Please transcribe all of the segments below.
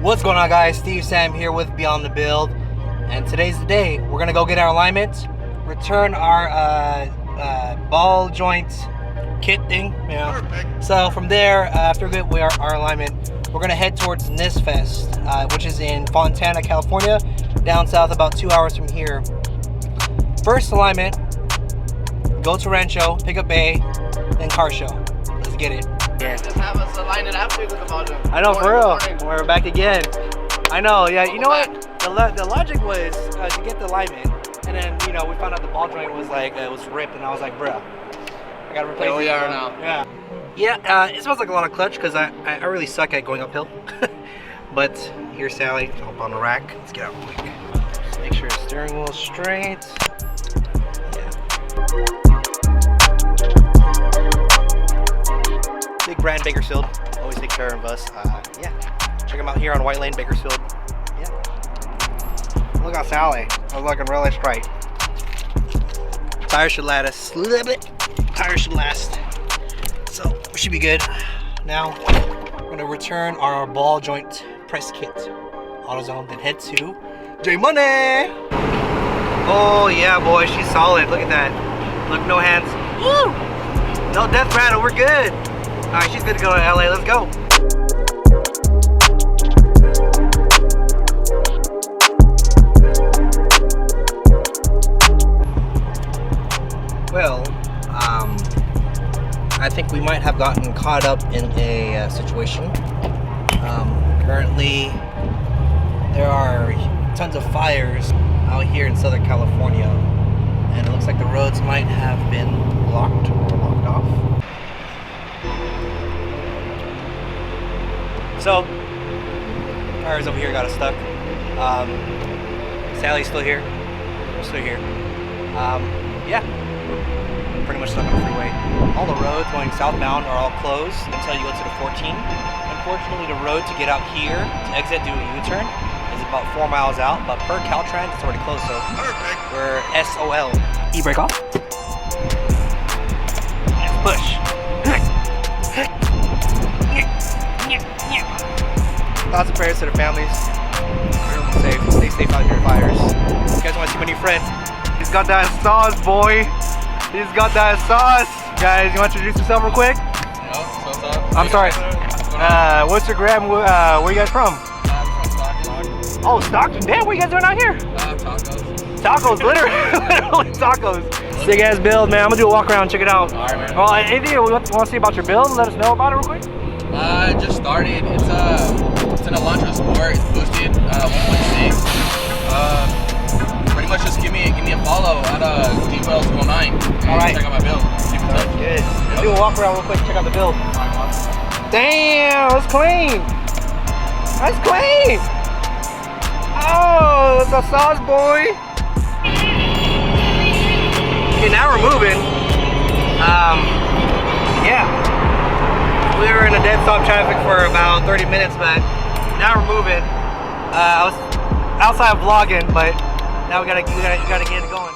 What's going on, guys? Steve Sam here with Beyond the Build, and today's the day. We're gonna go get our alignment, return our ball joint kit thing, you know. Perfect. So from there, after we get our alignment, we're gonna head towards Nissfest, which is in Fontana, California, down south about 2 hours from here. First alignment, go to Rancho, pick up Bay, then car show. Let's get it. Yeah. Just have us align it after the volume. I know, for real. We're back again. I know, yeah. You know what? The logic was to get the alignment, and then we found out the ball joint was like it was ripped, and I was like, bruh, I gotta replace it. Here we are now. Yeah. It smells like a lot of clutch because I really suck at going uphill. But here's Sally up on the rack. Let's get out real quick. Just make sure the steering wheel is straight. Yeah. Big brand Bakersfield, always take care of us. Yeah, check them out here on White Lane, Bakersfield. Yeah. Look at Sally. I was looking really straight. Tires should last a little bit. Tires should last. So we should be good. Now we're gonna return our ball joint press kit, AutoZone, then head to J Money. Oh yeah, boy, she's solid. Look at that. Look, no hands. Woo! No death rattle. We're good. Alright, she's good to go to LA. Let's go. Well, I think we might have gotten caught up in a situation. Currently, there are tons of fires out here in Southern California, and it looks like the roads might have been blocked or locked off. So, cars over here got us stuck. Sally's still here. We're still here. Yeah, we're pretty much stuck on the freeway. All the roads going southbound are all closed until you go to the 14. Unfortunately, the road to get out here to exit, do a U-turn, is about 4 miles out, but per Caltrans, it's already closed, so we're SOL. E-brake off. And push. Thoughts and prayers to their families. Everyone's safe. Stay safe out here, fires. You guys want to see my new friend? He's got that sauce, boy. He's got that sauce. Guys, you want to introduce yourself real quick? No, what's up? I'm sorry. What's your gram? Where you guys from? I'm from Stockton. Oh, Stockton. Damn, what you guys doing out here? Tacos. Tacos, literally tacos. Sick ass build, man. I'm gonna do a walk around, check it out. Alright, man. Well, anything you want to see about your build? Let us know about it real quick. Just started. It's an Elantra Sport. It's boosted 1.6. Pretty much just give me a follow at DWell209. Alright. Check out my build. Keep in touch. Good. Let's do a walk around real quick, check out the build. Damn, that's clean. That's clean. Oh, it's a sauce, boy. Okay, now we're moving. Yeah. We were in a dead stop traffic for about 30 minutes, but now we're moving. I was outside vlogging, but now we gotta get it going.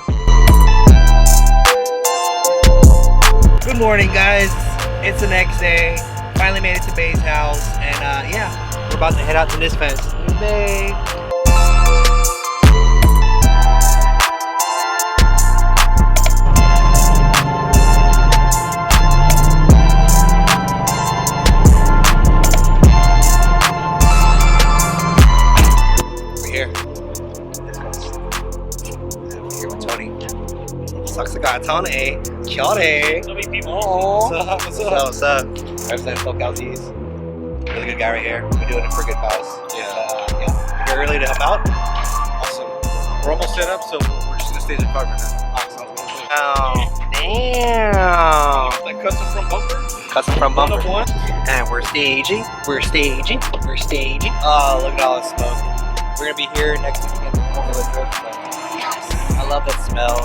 Good morning, guys. It's the next day. Finally made it to Bay's house, and yeah, we're about to head out to Nissfest. Bay. Tony, Kyore. So many people. What's up? Represent SoCal Nissan. Really good guy right here. We're doing it for a good cause. Yeah. You're early to help out? Awesome. We're almost set up, so we're just gonna stage the car for now. Awesome. Oh, damn. Like custom front bumper. Custom front bumper. One. And we're staging. Oh, look at all the smoke. We're gonna be here next weekend. I love that smell.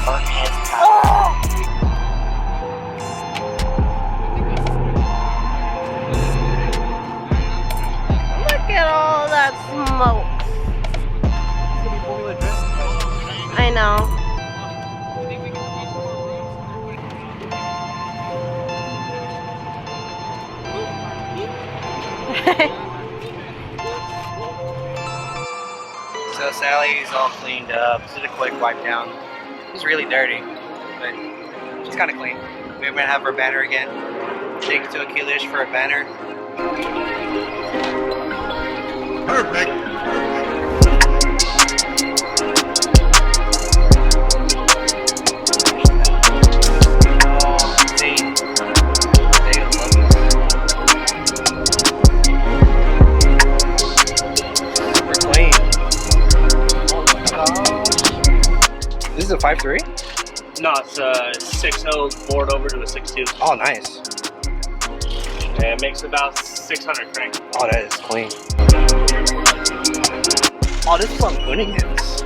Burnt hands. Look at all that smoke. I know. So Sally's all cleaned up. Just did a quick wipe down. It was really dirty, but she's kind of clean. We're gonna have her banner again. Take it to Achilles for a banner. Perfect. This is a 5.3? No, it's a 6.0 board over to a 6.2. Oh, nice. Yeah, it makes about 600 crank. Oh, that is clean. Oh, this is what winning is.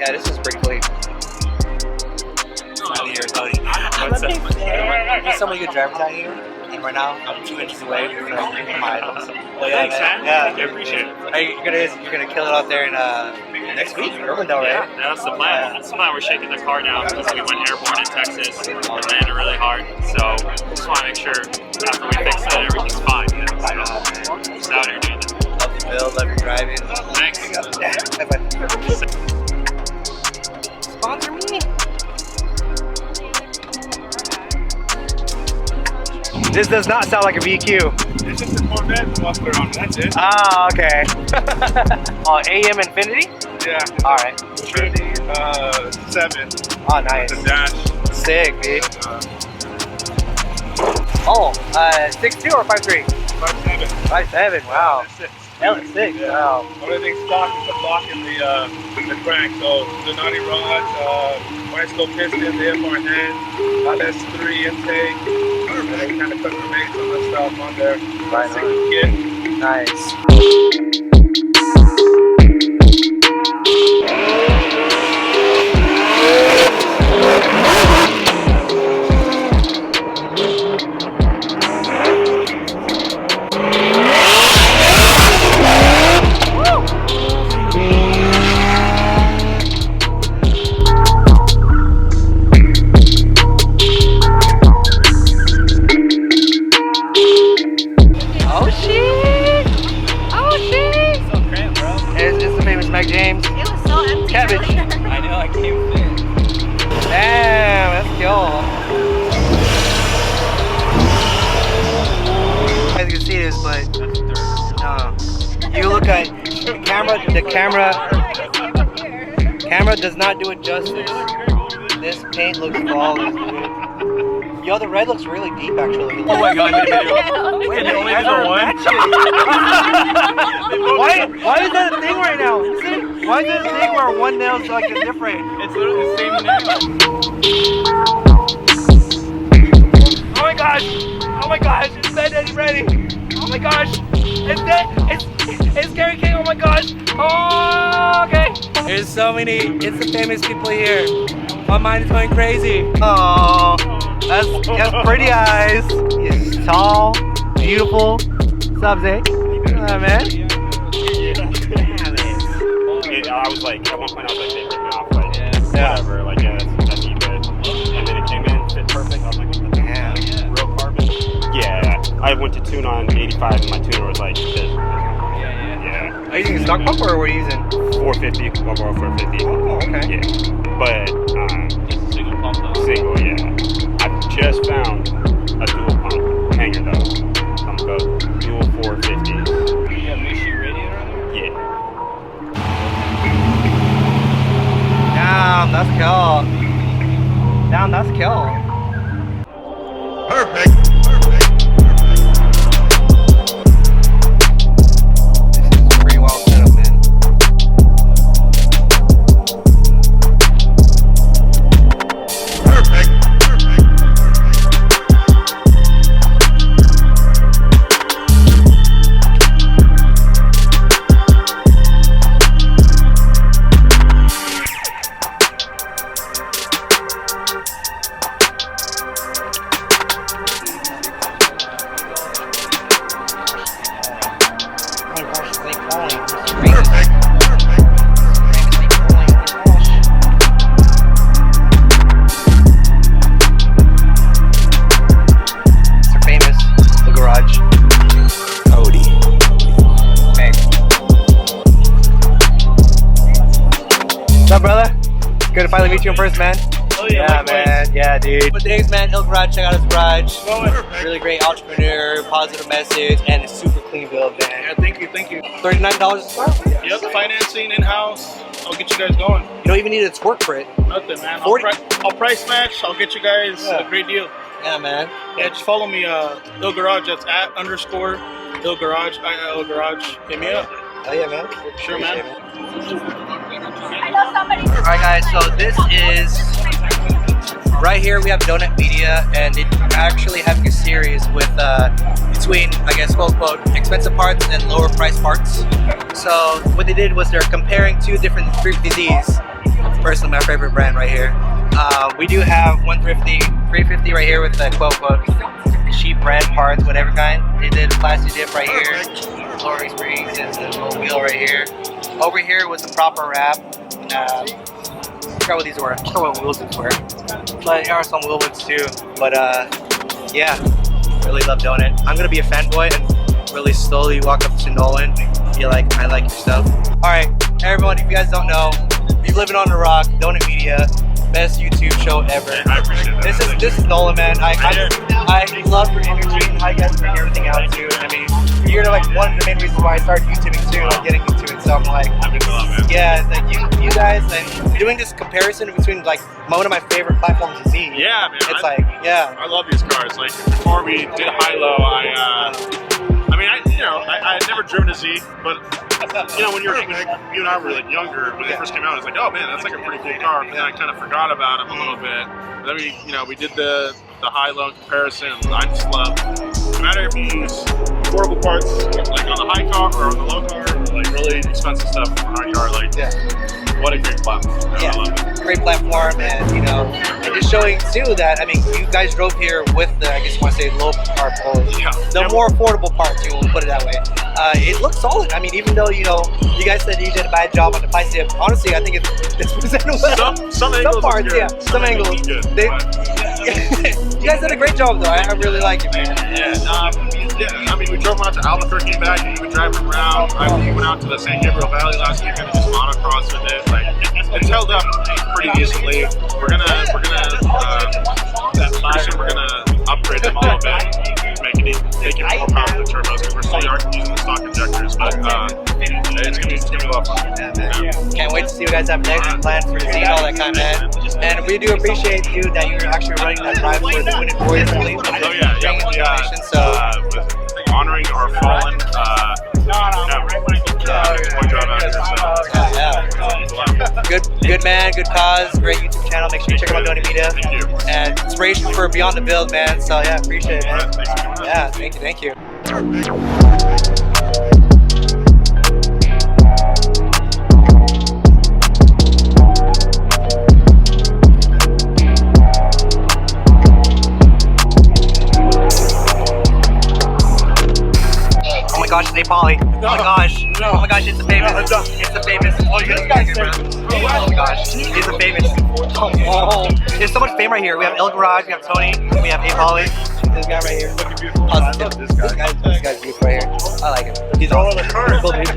Yeah, this is pretty clean. Out here, buddy. There's so many good drivers out here, and right now I'm 2 inches away from my items. Thanks, man. Yeah, I appreciate it. Are you you're gonna kill it out there in next week, Urbandale, right? Yeah, that's the plan. That's the plan. We're shaking the car down because we went airborne in Texas and landed really hard. So just want to make sure after we fix it, everything's fine. You know? So just out here doing it. Love the build, love your driving. Thanks. Yeah, bye-bye. Sponsor me. This does not sound like a VQ. It's just a Corvette muffler on it, that's it. Ah, okay. Oh, AM Infinity? Yeah. Alright. Trinity 7. Oh, nice. The dash. Sick, dude. Oh, 6.2 or 5.3? 5.7. 5.7, wow. That's it. Hell, it's sick, Yeah. wow. Only thing stock is the block and the crank. So Donati rods, bicycle piston, the FR hand, S3 intake, and then kind of custom made some of the stuff on there. Right on. Kit. Nice. Oh shit! Oh shit! So cramped, bro. It's the famous Mac James. It was so empty Cabbage. earlier. I know, I can't fit. Damn, that's cool. You guys can see this, but you look at the camera does not do it justice. This paint looks flawless, dude. Yo, the red looks really deep, actually. Oh my god, Wait a minute, you guys are matching. Why is that a thing right now? Why is that a thing where one nail's like different? It's literally the same nail. Oh my gosh! Oh my gosh! It's Ben Eddie Ready! Oh my gosh! It's Gary King! Oh my gosh! Oh, okay! There's so many Insta-famous people here. My mind is going crazy. Oh, that's pretty eyes. He's tall, beautiful. What's up, Zach? Man. I was like, at one point I was like, they ripped me off, like, whatever, like, yeah, that's you good. And then it came in, fit perfect. I was like, what the Damn. real carbon? Yeah, I went to tune on 85 and my tuner was like this. Yeah. Are you using stock pump or what are you using? 450, overall 450. Oh, okay. Yeah. But, just a single pump though? Single, yeah. I just found a dual pump hanger though. I'm about dual 450s. You have Mishi radiator on there? Yeah. Damn, that's cool. Damn, that's cool. Perfect. This is pretty well set up, man. Perfect. you in person, man. Oh yeah, man. Yeah, dude. But thanks, man. Il Garage, check out his garage. Really great entrepreneur, positive message, and a super clean build, man. Yeah, thank you, thank you. $39 a square? Yep, financing in-house. I'll get you guys going. You don't even need a twerk for it. Nothing, man. 40. I'll price match. I'll get you guys a great deal. Yeah, man. Yeah, just follow me, Il Garage. That's @_ Il Garage. Il Garage. Hit me up. Oh yeah, man. Sure, man. Alright guys, so this is right here we have Donut Media, and it's actually having a series with between, I guess, quote unquote, expensive parts and lower price parts. So what they did was they're comparing two different 350Zs. Personally, my favorite brand right here. We do have 350 right here with the quote unquote cheap brand parts, whatever kind. They did a plastic dip right here, lowering springs, and the little wheel right here. Over here was the proper wrap. I forgot what these were. I forgot what wheels these were. But there are some wheel ones too. But yeah, really love doing it. I'm gonna be a fanboy and really slowly walk up to Nolan and be like, I like your stuff. Alright, everyone, if you guys don't know, you're living on the rock, Donut Media, best YouTube show ever. I appreciate that. This is Nolan, man. I love your energy and how you guys bring everything out too. I mean, you're like one of the main reasons why I started YouTubing too, like getting into it. So I'm like, yeah, like you guys, and doing this comparison between like one of my favorite platforms to see. Yeah, man. It's like, yeah. I love these cars. Like before we did high-low, I had never driven a Z, but you know, when you and I were like younger, when they first came out, I was like, oh man, that's like a pretty cool car. But then I kind of forgot about them a little bit. And then we did the high-low comparison. I just love, no matter if you use affordable parts like on the high car or on the low car, or like really expensive stuff on our yard, like what a great platform. I love it. Great platform, and and just showing too that, I mean, you guys drove here with the, I guess you want to say, low part, the more affordable parts, you will put it that way. It looks solid. I mean, even though you guys said you did a bad job on the price dip, honestly, I think it's presented well. Some angles, parts, good. Some angles. You guys did a great job though. I really like it, man. Yeah, I mean, we drove out to Albuquerque back, and we drive around. We went out to the San Gabriel Valley last week and just motocross with it. Like, it's held up pretty decently. We're gonna upgrade them a little bit, make it more powerful with turbos, because we're still using the stock injectors. But it's gonna be a lot of fun. Can't wait to see what you guys have next planned for the Z and all that kind, man. And we do appreciate you that you're actually running that drive for the Wounded Warriors Relief. So honoring our fallen. Good man, good cause, great YouTube channel. Make sure you check out Donut Media. Thank you. And inspiration for Beyond the Build, man. So yeah, appreciate it, man. Yeah, thank you. Oh my gosh, it's Ayeee. Oh my gosh. Oh my gosh, it's the famous. It's the famous. Oh, you guys, oh my gosh, it's the famous. Oh, there's so much fame right here. We have Il Garage, we have Tony, we have Ayeee. This guy right here. Looking beautiful. This guy's beautiful right here. I like him. He's all in the car. Cool, dude.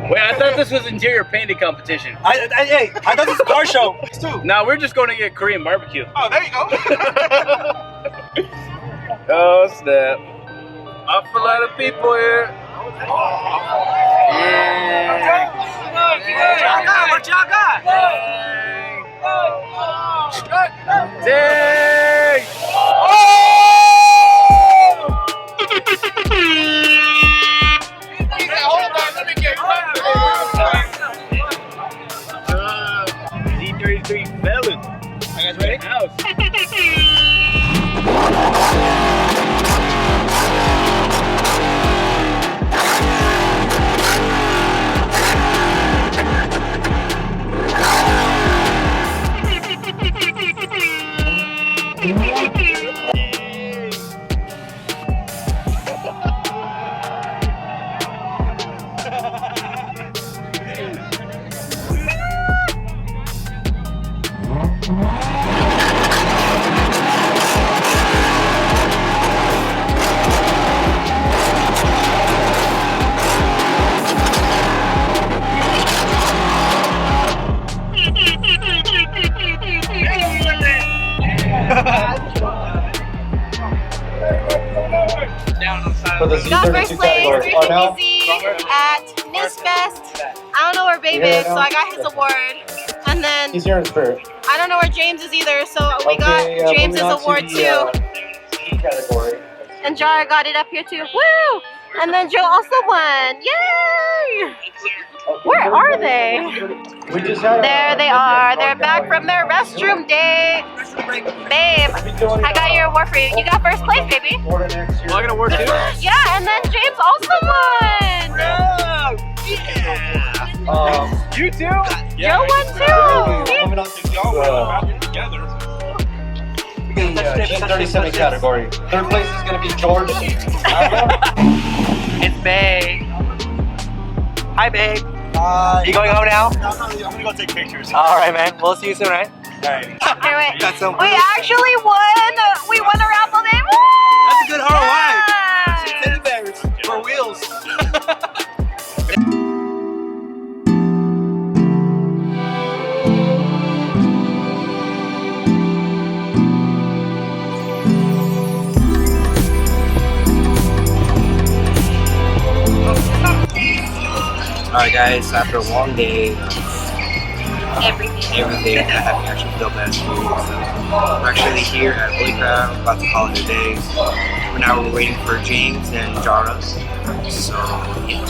Wait, I thought this was interior painting competition. I thought this was a car show. No, we're just going to get Korean barbecue. Oh, there you go. Oh, snap. Up for a lot of people here. What y'all got? Dang! Z33 felon. Are you guys ready? House. Got first place, 350Z at Nissfest. I don't know where Babe is, so I got his award. And then He's here in spirit. I don't know where James is either, so we got James's award too. Category. And Jara got it up here too. Woo! And then Joe also won. Yay! Where are they? There they are. They're back from their restroom date. Babe, I got your award for you. You got first place, baby. Well, I got a word too. Yeah, and then James also won. You too? Joe won too. Moving on to the G37 category. Third place is going to be George. It's Babe. Hi, Babe. You going home now? I'm gonna go take pictures. All right, man. We'll see you soon, right? Here, wait. Got some. We actually won. We won a raffle day. Woo! That's a good ROI. Yeah. Teddy bears for wheels. Alright guys, after a long day of everything, I have actually feel bad food. So we're actually here at Holy Crab, about to call it a day. Now we're waiting for James and Jara. So yeah,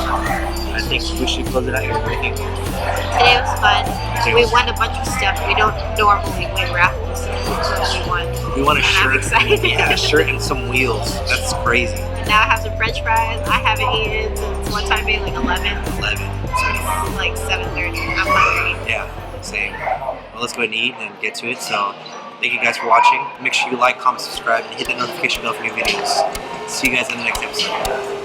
I think we should close it out here. What do you think? Today was fun. We won a bunch of stuff. We don't normally win raffles. We won. We want a And I'm shirt. excited. Yeah, a shirt and some wheels. That's crazy. Now I have some French fries. I haven't eaten since one time being like 11. 11. It's like 7:30. I'm hungry. Yeah, same. Well, let's go ahead and eat and get to it. So, thank you guys for watching. Make sure you like, comment, subscribe, and hit the notification bell for new videos. See you guys in the next episode.